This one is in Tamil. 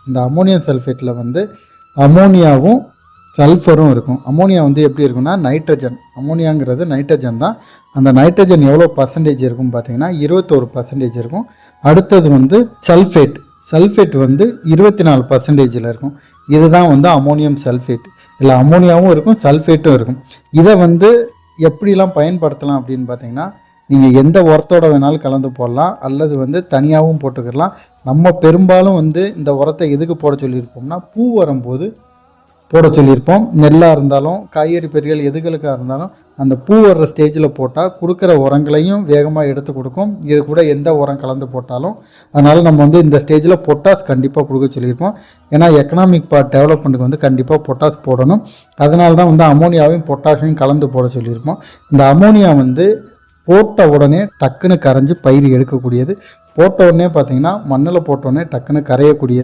இந்த அமோனியம் சல்ஃபேட்டில் வந்து அமோனியாவும் சல்ஃபரும் இருக்கும். அமோனியா வந்து எப்படி இருக்குன்னா நைட்ரஜன், அமோனியாங்கிறது நைட்ரஜன் தான். அந்த நைட்ரஜன் எவ்வளோ பர்சன்டேஜ் இருக்கும் பார்த்தீங்கன்னா 21% இருக்கும். அடுத்தது வந்து சல்ஃபேட் வந்து 24% இருக்கும். இதுதான் வந்து அமோனியம் சல்ஃபேட். இல்லை அமோனியாவும் இருக்கும் சல்ஃபேட்டும் இருக்கும். இதை வந்து எப்படிலாம் பயன்படுத்தலாம் அப்படின்னு பார்த்தீங்கன்னா, நீங்கள் எந்த உரத்தோட வேணாலும் கலந்து போடலாம், அல்லது வந்து தனியாகவும் போட்டுக்கலாம். நம்ம பெரும்பாலும் வந்து இந்த உரத்தை எதுக்கு போட சொல்லியிருப்போம்னா, பூ வரும்போது போட சொல்லியிருப்போம். நெல்லாக இருந்தாலும் காய்கறி பயிர்கள் எதுகளுக்காக இருந்தாலும் அந்த பூ வர்ற ஸ்டேஜில் போட்டால் கொடுக்குற உரங்களையும் வேகமாக எடுத்து கொடுக்கும். இது கூட எந்த உரம் கலந்து போட்டாலும். அதனால் நம்ம வந்து இந்த ஸ்டேஜில் பொட்டாஸ் கண்டிப்பாக கொடுக்க சொல்லியிருப்போம். ஏன்னா எக்கனாமிக் பார்ட் டெவலப்மெண்ட்டுக்கு வந்து கண்டிப்பாக பொட்டாஸ் போடணும். அதனால தான் வந்து அமோனியாவையும் பொட்டாஷையும் கலந்து போட சொல்லியிருப்போம். இந்த அமோனியா வந்து போட்ட உடனே டக்குன்னு கரைஞ்சி பயிர் எடுக்கக்கூடியது. போட்ட உடனே பார்த்திங்கன்னா மண்ணில் போட்ட உடனே டக்குன்னு கரையக்கூடியது.